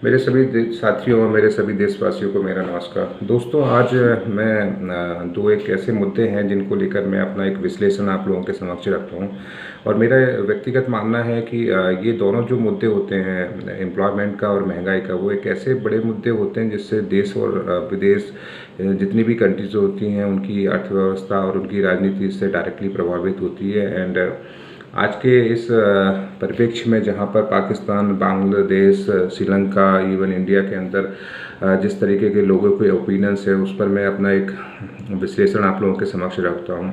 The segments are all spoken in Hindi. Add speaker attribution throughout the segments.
Speaker 1: मेरे सभी साथियों और मेरे सभी देशवासियों को मेरा नमस्कार। दोस्तों, आज मैं दो एक ऐसे मुद्दे हैं जिनको लेकर मैं अपना एक विश्लेषण आप लोगों के समक्ष रखता हूँ। और मेरा व्यक्तिगत मानना है कि ये दोनों जो मुद्दे होते हैं, एम्प्लॉयमेंट का और महंगाई का, वो एक ऐसे बड़े मुद्दे होते हैं जिससे देश और विदेश, जितनी भी कंट्रीज होती हैं उनकी अर्थव्यवस्था और उनकी राजनीति इससे डायरेक्टली प्रभावित होती है। एंड आज के इस परिप्रेक्ष्य में जहाँ पर पाकिस्तान, बांग्लादेश, श्रीलंका, इवन इंडिया के अंदर जिस तरीके के लोगों के ओपिनियंस है, उस पर मैं अपना एक विश्लेषण आप लोगों के समक्ष रखता हूँ।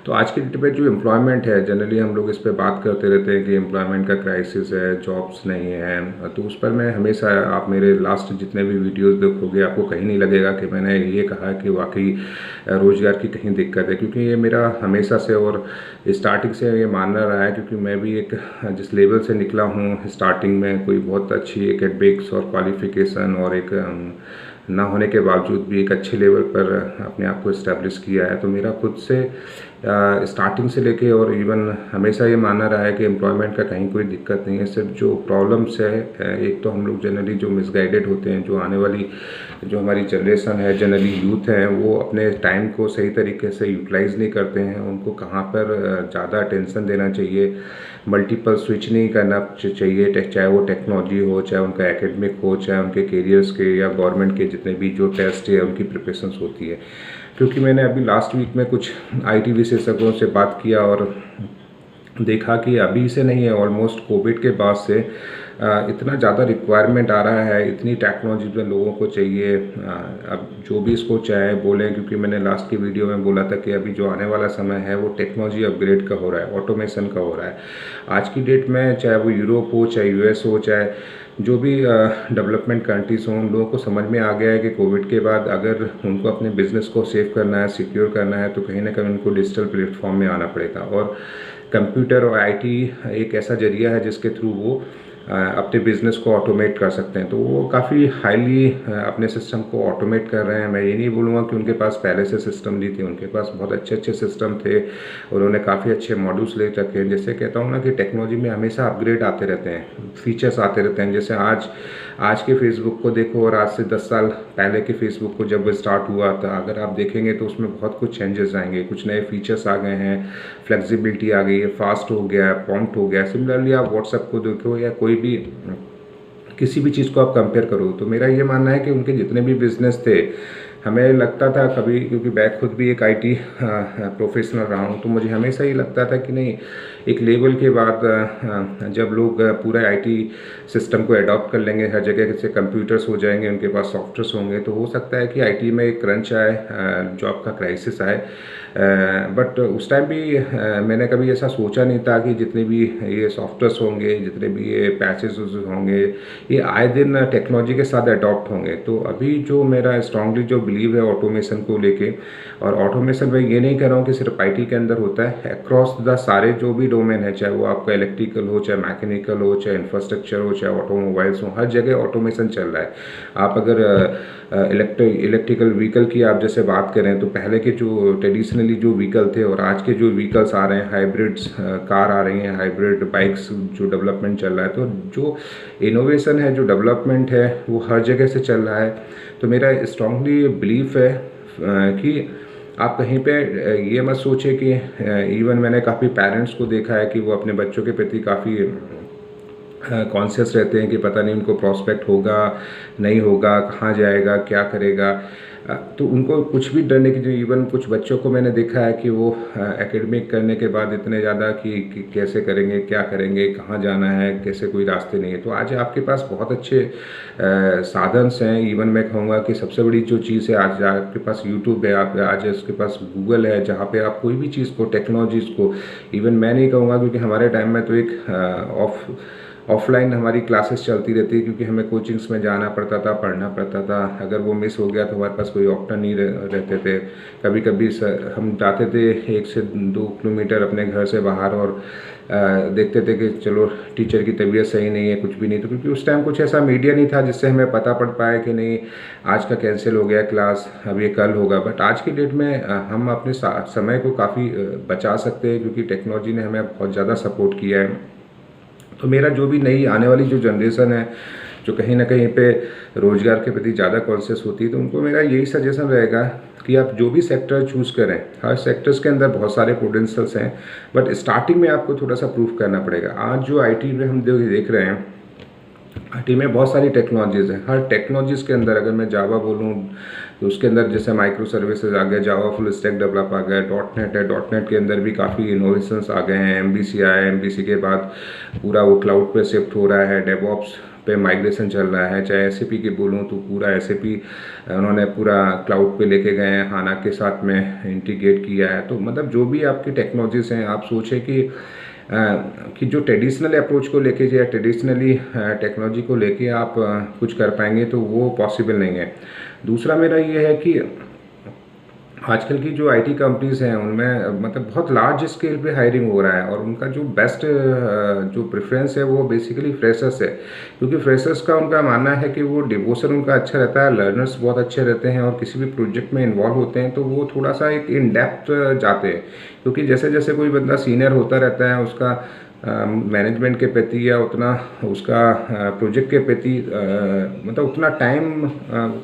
Speaker 1: तो आज की डेट में जो एम्प्लॉयमेंट है, जनरली हम लोग इस पे बात करते रहते हैं कि एम्प्लॉयमेंट का क्राइसिस है, जॉब्स नहीं है। तो उस पर मैं हमेशा, आप मेरे लास्ट जितने भी वीडियोस देखोगे, आपको कहीं नहीं लगेगा कि मैंने ये कहा कि वाकई रोज़गार की कहीं दिक्कत है, क्योंकि ये मेरा हमेशा से और स्टार्टिंग से ये मानना रहा है। क्योंकि मैं भी एक जिस लेवल से निकला हूँ, स्टार्टिंग में कोई बहुत अच्छी एकेडमिक्स और क्वालिफिकेशन और एक ना होने के बावजूद भी एक अच्छे लेवल पर अपने आप को इस्टेब्लिश किया है। तो मेरा खुद से स्टार्टिंग से लेके और इवन हमेशा ये मानना रहा है कि एम्प्लॉयमेंट का कहीं कोई दिक्कत नहीं है। सिर्फ जो प्रॉब्लम्स है, एक तो हम लोग जनरली जो मिसगाइडेड होते हैं, जो आने वाली जो हमारी जनरेशन है, जनरली यूथ है, वो अपने टाइम को सही तरीके से यूटिलाइज़ नहीं करते हैं। उनको कहाँ पर ज़्यादा अटेंशन देना चाहिए, मल्टीपल स्विच नहीं करना चाहिए, चाहे वो टेक्नोलॉजी हो, चाहे उनका एकेडमिक हो, चाहे उनके करियर्स के या गवर्नमेंट के जितने भी जो टेस्ट है उनकी प्रिपरेशंस होती है। क्योंकि मैंने अभी लास्ट वीक में कुछ आईटी विशेषज्ञों से बात किया और देखा कि अभी से नहीं है, ऑलमोस्ट कोविड के बाद से इतना ज़्यादा रिक्वायरमेंट आ रहा है, इतनी टेक्नोलॉजी में लोगों को चाहिए। अब जो भी इसको चाहे बोलें, क्योंकि मैंने लास्ट की वीडियो में बोला था कि अभी जो आने वाला समय है वो टेक्नोलॉजी अपग्रेड का हो रहा है, ऑटोमेशन का हो रहा है। आज की डेट में चाहे वो यूरोप हो, चाहे यूएस हो, चाहे जो भी डेवलपमेंट कंट्रीज़ हों, उन लोगों को समझ में आ गया है कि कोविड के बाद अगर उनको अपने बिजनेस को सेव करना है, सिक्योर करना है, तो कहीं ना कहीं उनको डिजिटल प्लेटफॉर्म में आना पड़ेगा। और कंप्यूटर और आईटी एक ऐसा जरिया है जिसके थ्रू वो अपने बिज़नेस को ऑटोमेट कर सकते हैं। तो वो काफ़ी हाईली अपने सिस्टम को ऑटोमेट कर रहे हैं। मैं ये नहीं बोलूँगा कि उनके पास पहले से सिस्टम नहीं थे, उनके पास बहुत अच्छे अच्छे सिस्टम थे, उन्होंने काफ़ी अच्छे मॉड्यूल्स ले रखे हैं। जैसे कहता हूँ ना कि टेक्नोलॉजी में हमेशा अपग्रेड आते रहते हैं, फीचर्स आते रहते हैं। जैसे आज के फेसबुक को देखो और आज से 10 साल पहले के फेसबुक को जब स्टार्ट हुआ था, अगर आप देखेंगे तो उसमें बहुत कुछ चेंजेस आएंगे, कुछ नए फीचर्स आ गए हैं, फ्लेक्सिबिलिटी आ गई है, फास्ट हो गया है, प्रॉम्प्ट हो गया। सिमिलरली आप व्हाट्सएप को देखो या कोई भी किसी भी चीज़ को आप कंपेयर करो, तो मेरा ये मानना है कि उनके जितने भी बिजनेस थे, हमें लगता था कभी, क्योंकि मैं खुद भी एक आईटी प्रोफेशनल रहा हूँ, तो मुझे हमेशा ही लगता था कि नहीं, एक लेवल के बाद जब लोग पूरा आईटी सिस्टम को अडॉप्ट कर लेंगे, हर जगह से कंप्यूटर्स हो जाएंगे, उनके पास सॉफ्टवेयर्स होंगे, तो हो सकता है कि आईटी में एक क्रंच आए, जॉब का क्राइसिस आए। बट उस टाइम भी मैंने कभी ऐसा सोचा नहीं था कि जितने भी ये सॉफ्टवेयर्स होंगे, जितने भी ये पैचेस होंगे, ये आए दिन टेक्नोलॉजी के साथ अडॉप्ट होंगे। तो अभी जो मेरा स्ट्रांगली जो बिलीव है ऑटोमेशन को लेके, और ऑटोमेशन मैं ये नहीं कह रहा हूँ कि सिर्फ आईटी के अंदर होता है, अक्रॉस द सारे जो भी डोमेन है, चाहे वो आपका इलेक्ट्रिकल हो, चाहे मैकेनिकल हो, चाहे इंफ्रास्ट्रक्चर हो, चाहे ऑटोमोबाइल्स हो, हर जगह ऑटोमेशन चल रहा है। आप अगर इलेक्ट्रिकल व्हीकल की आप जैसे बात करें, तो पहले के जो ट्रेडिशनली जो व्हीकल थे और आज के जो व्हीकल्स आ रहे हैं, हाइब्रिड्स कार आ रही हैं, हाइब्रिड बाइक्स जो डेवलपमेंट चल रहा है, तो जो इनोवेशन है, जो डेवलपमेंट है, वो हर जगह से चल रहा है। तो मेरा स्ट्रांगली बिलीफ है कि आप कहीं पे ये मत सोचें कि इवन मैंने काफ़ी पेरेंट्स को देखा है कि वो अपने बच्चों के प्रति काफ़ी कॉन्शियस रहते हैं कि पता नहीं उनको प्रॉस्पेक्ट होगा नहीं होगा, कहाँ जाएगा, क्या करेगा। तो उनको कुछ भी डरने की, जो इवन कुछ बच्चों को मैंने देखा है कि वो एकेडमिक करने के बाद इतने ज़्यादा कि कैसे करेंगे, क्या करेंगे, कहाँ जाना है, कैसे कोई रास्ते नहीं है। तो आज आपके पास बहुत अच्छे साधन्स हैं। इवन मैं कहूँगा कि सबसे बड़ी जो चीज़ है, आज आपके पास यूट्यूब है, आप आज उसके पास गूगल है, जहाँ पे आप कोई भी चीज़ को, टेक्नोलॉजीज़ को, इवन मैं नहीं कहूँगा, क्योंकि हमारे टाइम में तो एक ऑफलाइन हमारी क्लासेस चलती रहती है, क्योंकि हमें कोचिंग्स में जाना पड़ता था, पढ़ना पड़ता था। अगर वो मिस हो गया तो हमारे पास कोई ऑप्शन नहीं रहते थे। कभी कभी हम जाते थे 1 से 2 किलोमीटर अपने घर से बाहर और देखते थे कि चलो टीचर की तबीयत सही नहीं है, कुछ भी नहीं। तो क्योंकि उस टाइम कुछ ऐसा मीडिया नहीं था जिससे हमें पता पड़ पाए कि नहीं आज का कैंसिल हो गया क्लास, अब ये कल होगा। बट आज की डेट में हम अपने समय को काफ़ी बचा सकते हैं, क्योंकि टेक्नोलॉजी ने हमें बहुत ज़्यादा सपोर्ट किया है। तो मेरा जो भी नई आने वाली जो जनरेशन है, जो कहीं ना कहीं पे रोज़गार के प्रति ज़्यादा कॉन्शियस होती है, तो उनको मेरा यही सजेशन रहेगा कि आप जो भी सेक्टर चूज़ करें, हर सेक्टर्स के अंदर बहुत सारे पोटेंशियल्स हैं, बट स्टार्टिंग में आपको थोड़ा सा प्रूफ करना पड़ेगा। आज जो आईटी में हम देख रहे हैं, आईटी में बहुत सारी टेक्नोलॉजीज़ हैं। हर टेक्नोलॉजीज़ के अंदर अगर मैं जावा बोलूँ तो उसके अंदर जैसे माइक्रो सर्विसेज आ गए, जावा फुल स्टैक डेवलप आ गया, डॉट नेट है, डॉट नेट के अंदर भी काफ़ी इनोवेशंस आ गए हैं, एमबीसी आया है, एमबीसी के बाद पूरा वो क्लाउड पे शिफ्ट हो रहा है, डेवऑप्स पे माइग्रेशन चल रहा है। चाहे एसएपी की बोलूँ तो पूरा एसएपी उन्होंने पूरा क्लाउड पे लेके गए हैं, हाना के साथ में इंटीग्रेट किया है। तो मतलब जो भी आपकी टेक्नोलॉजीज़ हैं, आप सोचें कि जो ट्रेडिशनल अप्रोच को लेके या ट्रेडिशनली टेक्नोलॉजी को लेके आप कुछ कर पाएंगे तो वो पॉसिबल नहीं है। दूसरा मेरा ये है कि आजकल की जो आईटी कंपनीज़ हैं उनमें मतलब बहुत लार्ज स्केल पे हायरिंग हो रहा है, और उनका जो बेस्ट जो प्रेफरेंस है वो बेसिकली फ्रेशर्स है, क्योंकि फ्रेशर्स का उनका मानना है कि वो डिवोशन उनका अच्छा रहता है, लर्नर्स बहुत अच्छे रहते हैं, और किसी भी प्रोजेक्ट में इन्वॉल्व होते हैं तो वो थोड़ा सा एक इन डेप्थ जाते हैं, क्योंकि जैसे जैसे कोई बंदा सीनियर होता रहता है उसका मैनेजमेंट के प्रति या उतना उसका प्रोजेक्ट के प्रति मतलब उतना टाइम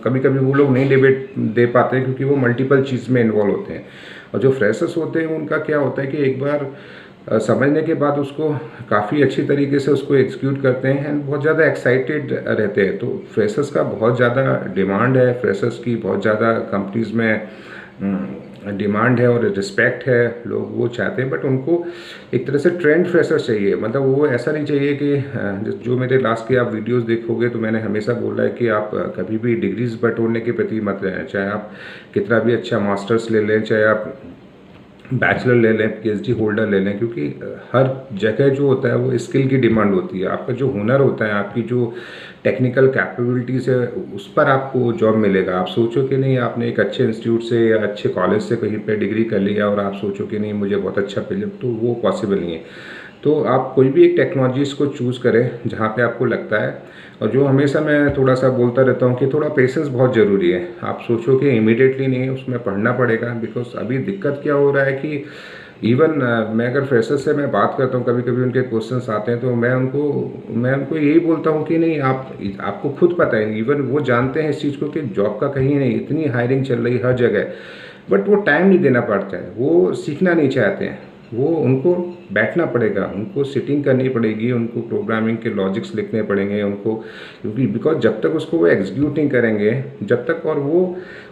Speaker 1: कभी कभी वो लोग नहीं दे पाते हैं, क्योंकि वो मल्टीपल चीज़ में इन्वॉल्व होते हैं। और जो फ्रेशर्स होते हैं उनका क्या होता है कि एक बार समझने के बाद उसको काफ़ी अच्छी तरीके से उसको एग्जीक्यूट करते हैं एंड बहुत ज़्यादा एक्साइटेड रहते हैं। तो फ्रेशर्स का बहुत ज़्यादा डिमांड है, फ्रेशर्स की बहुत ज़्यादा कंपनीज़ में डिमांड है और रिस्पेक्ट है, लोग वो चाहते हैं, बट उनको एक तरह से ट्रेंड फ्रेशर्स चाहिए। मतलब वो ऐसा नहीं चाहिए कि जो मेरे लास्ट के आप वीडियोस देखोगे तो मैंने हमेशा बोला है कि आप कभी भी डिग्रीज बटोरने के प्रति मत रहें, चाहे आप कितना भी अच्छा मास्टर्स ले लें, चाहे आप बैचलर ले लें, पीएचडी होल्डर ले लें, क्योंकि हर जगह जो होता है वो स्किल की डिमांड होती है। आपका जो हुनर होता है, आपकी जो टेक्निकल कैपेबिलिटीज़ है, उस पर आपको जॉब मिलेगा। आप सोचो कि नहीं आपने एक अच्छे इंस्टीट्यूट से या अच्छे कॉलेज से कहीं पे डिग्री कर लिया और आप सोचो कि नहीं मुझे बहुत अच्छा मिले, तो वो पॉसिबल नहीं है। तो आप कोई भी एक टेक्नोलॉजीज़ को चूज़ करें जहाँ पे आपको लगता है, और जो हमेशा मैं थोड़ा सा बोलता रहता हूँ कि थोड़ा पेशेंस बहुत ज़रूरी है। आप सोचो कि इमीडिएटली नहीं, उसमें पढ़ना पड़ेगा, बिकॉज अभी दिक्कत क्या हो रहा है कि इवन मैं अगर फ्रेशर्स से मैं बात करता हूँ, कभी कभी उनके क्वेश्चंस आते हैं तो मैं उनको यही बोलता हूँ कि नहीं आपको खुद पता है, इवन वो जानते हैं इस चीज़ को कि जॉब का कहीं नहीं, इतनी हायरिंग चल रही हर जगह, बट वो टाइम नहीं देना पड़ता है, वो सीखना नहीं चाहते हैं। वो उनको बैठना पड़ेगा, उनको सिटिंग करनी पड़ेगी, उनको प्रोग्रामिंग के लॉजिक्स लिखने पड़ेंगे उनको, क्योंकि बिकॉज जब तक उसको वो एग्जीक्यूट नहीं करेंगे, जब तक और वो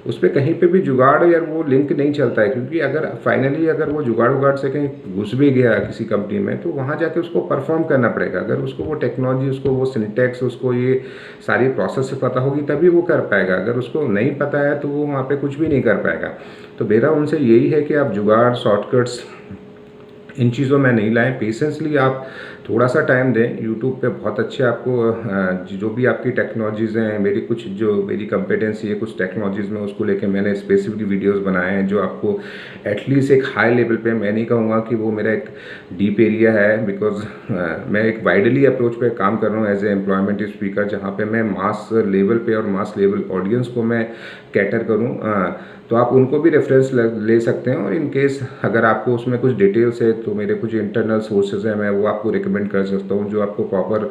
Speaker 1: उस पर कहीं पे भी जुगाड़ या वो लिंक नहीं चलता है, क्योंकि अगर फाइनली अगर वो जुगाड़ से कहीं घुस भी गया किसी कंपनी में तो वहाँ जाके उसको परफॉर्म करना पड़ेगा। अगर उसको वो टेक्नोलॉजी, उसको वो सिंटैक्स, उसको ये सारी प्रोसेस पता होगी तभी वो कर पाएगा। अगर उसको नहीं पता है तो वो वहाँ पे कुछ भी नहीं कर पाएगा। तो मेरा उनसे यही है कि आप जुगाड़, शॉर्टकट्स, इन चीज़ों में नहीं लाएं, पेशेंसली आप थोड़ा सा टाइम दें। यूट्यूब पे बहुत अच्छे आपको जो भी आपकी टेक्नोलॉजीज़ हैं, मेरी कुछ जो मेरी कंपेटेंसी है कुछ टेक्नोलॉजीज़ में, उसको लेके मैंने स्पेसिफिक वीडियोस बनाए हैं जो आपको एटलीस्ट एक हाई लेवल पे, मैं नहीं कहूँगा कि वो मेरा एक डीप एरिया है, बिकॉज मैं एक वाइडली अप्रोच पे काम कर रहा हूँ एज ए एम्प्लॉयमेंट स्पीकर, जहाँ पे मैं मास लेवल पे और मास लेवल ऑडियंस को मैं कैटर करूँ। तो आप उनको भी रेफरेंस ले सकते हैं, और इन केस अगर आपको उसमें कुछ डिटेल्स है तो मेरे कुछ इंटरनल सोर्सेज हैं, मैं वो आपको रिकमेंड कर सकता हूँ जो आपको प्रॉपर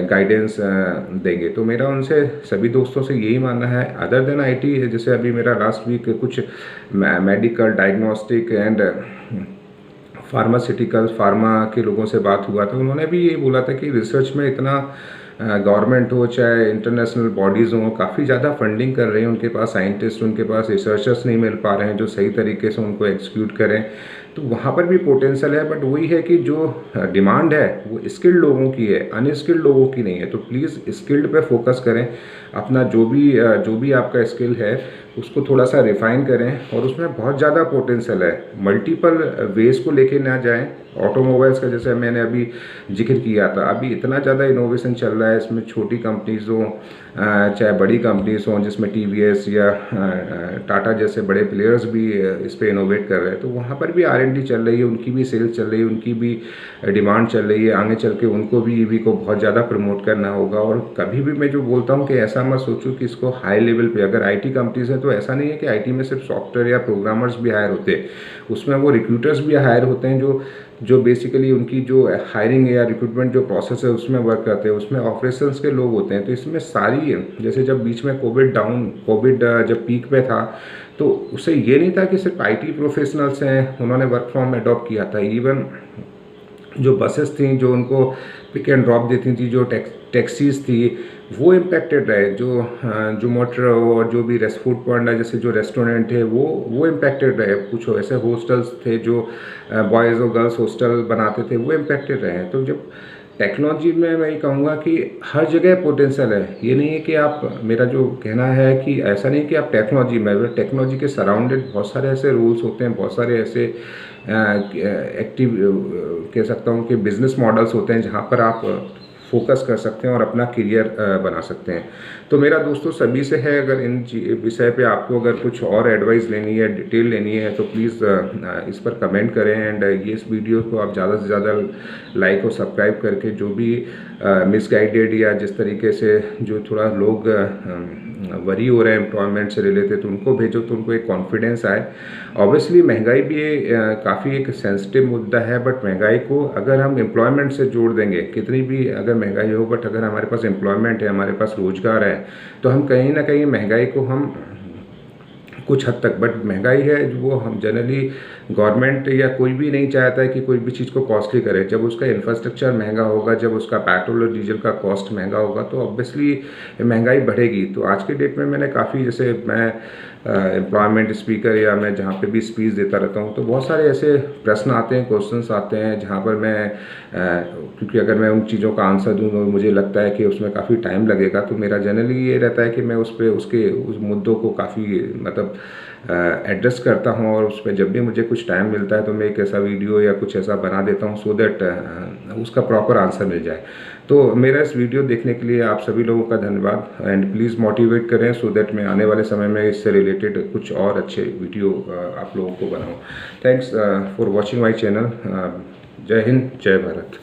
Speaker 1: गाइडेंस देंगे। तो मेरा उनसे सभी दोस्तों से यही मानना है, अदर देन आईटी, जैसे अभी मेरा लास्ट वीक कुछ medical, diagnostic and pharmaceutical, pharma के लोगों से बात हुआ था, उन्होंने भी ये बोला था कि रिसर्च में इतना गवर्नमेंट हो चाहे इंटरनेशनल बॉडीज़ हों, काफ़ी ज़्यादा फंडिंग कर रहे हैं, उनके पास साइंटिस्ट, उनके पास रिसर्चर्स नहीं मिल पा रहे हैं जो सही तरीके से उनको एग्जीक्यूट करें। तो वहाँ पर भी पोटेंशियल है, बट वही है कि जो डिमांड है वो स्किल्ड लोगों की है, अनस्किल्ड लोगों की नहीं है। तो प्लीज़ स्किल्ड पे फोकस करें, अपना जो भी आपका स्किल है उसको थोड़ा सा रिफाइन करें, और उसमें बहुत ज़्यादा पोटेंशियल है। मल्टीपल वेज को लेके ना जाएं। ऑटोमोबाइल्स का जैसे मैंने अभी जिक्र किया था, अभी इतना ज़्यादा इनोवेशन चल रहा है, इसमें छोटी कंपनीज हों चाहे बड़ी कंपनीज हों, जिसमें टीवीएस या टाटा जैसे बड़े प्लेयर्स भी इस पर इनोवेट कर रहे हैं, तो वहाँ पर भी R&D चल रही है, उनकी भी सेल्स चल रही है, उनकी भी डिमांड चल रही है। आगे चल के उनको भी ईवी को बहुत ज़्यादा प्रमोट करना होगा। और कभी भी मैं जो बोलता हूँ कि ऐसा मत सोचो कि इसको हाई लेवल पे, अगर आईटी कंपनीज है तो ऐसा नहीं है कि आईटी में सिर्फ सॉफ्टवेयर या प्रोग्रामर्स भी हायर होते हैं, उसमें वो रिक्रूटर्स भी हायर होते हैं जो जो बेसिकली उनकी जो हायरिंग या रिक्रूटमेंट जो प्रोसेस है उसमें वर्क करते हैं, उसमें ऑपरेशंस के लोग होते हैं। तो इसमें सारी, जैसे जब बीच में कोविड जब पीक पे था, तो उससे ये नहीं था कि सिर्फ आईटी प्रोफेशनल्स हैं उन्होंने वर्क फ्रॉम अडॉप्ट किया था। इवन जो बसेस थी जो उनको पिक एंड ड्रॉप देती थी, जो टैक्सीज थी, वो इम्पेक्टेड रहे। जो मोटर और जो भी फूड पॉइंट है, जैसे जो रेस्टोरेंट थे, वो इम्पेक्टेड रहे। कुछ ऐसे हॉस्टल्स थे जो बॉयज़ और गर्ल्स हॉस्टल बनाते थे, वो इम्पेक्टेड रहे। तो जब टेक्नोलॉजी में मैं ये कहूँगा कि हर जगह पोटेंशियल है। ये नहीं है कि आप, मेरा जो कहना है कि ऐसा नहीं कि आप टेक्नोलॉजी के सराउंडेड बहुत सारे ऐसे रूल्स होते हैं, बहुत सारे ऐसे एक्टिव कह सकता हूँ कि बिजनेस मॉडल्स होते हैं जहाँ पर आप फोकस कर सकते हैं और अपना करियर बना सकते हैं। तो मेरा दोस्तों सभी से है, अगर इन विषय पे आपको अगर कुछ और एडवाइस लेनी है, डिटेल लेनी है, तो प्लीज़ इस पर कमेंट करें। एंड ये इस वीडियो को आप ज़्यादा से ज़्यादा लाइक और सब्सक्राइब करके जो भी मिसगाइडेड या जिस तरीके से जो थोड़ा लोग वरी हो रहे हैं एम्प्लॉयमेंट से रिलेटेड, तो उनको भेजो, तो उनको एक कॉन्फिडेंस आए। ऑब्वियसली महंगाई भी काफ़ी एक सेंसिटिव मुद्दा है, बट महंगाई को अगर हम एम्प्लॉयमेंट से जोड़ देंगे, कितनी भी अगर महंगाई हो, बट अगर हमारे पास एम्प्लॉयमेंट है, हमारे पास रोजगार है, तो हम कहीं ना कहीं महंगाई को हम कुछ हद तक, बट महंगाई है वो हम जनरली गवर्नमेंट या कोई भी नहीं चाहता है कि कोई भी चीज़ को कॉस्टली करे। जब उसका इंफ्रास्ट्रक्चर महंगा होगा, जब उसका पेट्रोल और डीजल का कॉस्ट महंगा होगा, तो ऑब्वियसली महंगाई बढ़ेगी। तो आज के डेट में मैंने काफ़ी, जैसे मैं एम्प्लॉयमेंट स्पीकर या मैं जहाँ पे भी स्पीच देता रहता हूँ, तो बहुत सारे ऐसे प्रश्न आते हैं, क्वेश्चंस आते हैं, जहाँ पर मैं क्योंकि अगर मैं उन चीज़ों का आंसर दूँ और मुझे लगता है कि उसमें काफ़ी टाइम लगेगा, तो मेरा जनरली ये रहता है कि मैं उस मुद्दों को काफ़ी मतलब एड्रेस करता हूँ, और उस पर जब भी मुझे कुछ टाइम मिलता है तो मैं एक ऐसा वीडियो या कुछ ऐसा बना देता हूँ, सो दैट उसका प्रॉपर आंसर मिल जाए। तो मेरा इस वीडियो देखने के लिए आप सभी लोगों का धन्यवाद। एंड प्लीज़ मोटिवेट करें, सो दैट मैं आने वाले समय में इससे रिलेटेड कुछ और अच्छे वीडियो आप लोगों को बनाऊँ। Thanks for watching my channel. जय हिंद, जय भारत।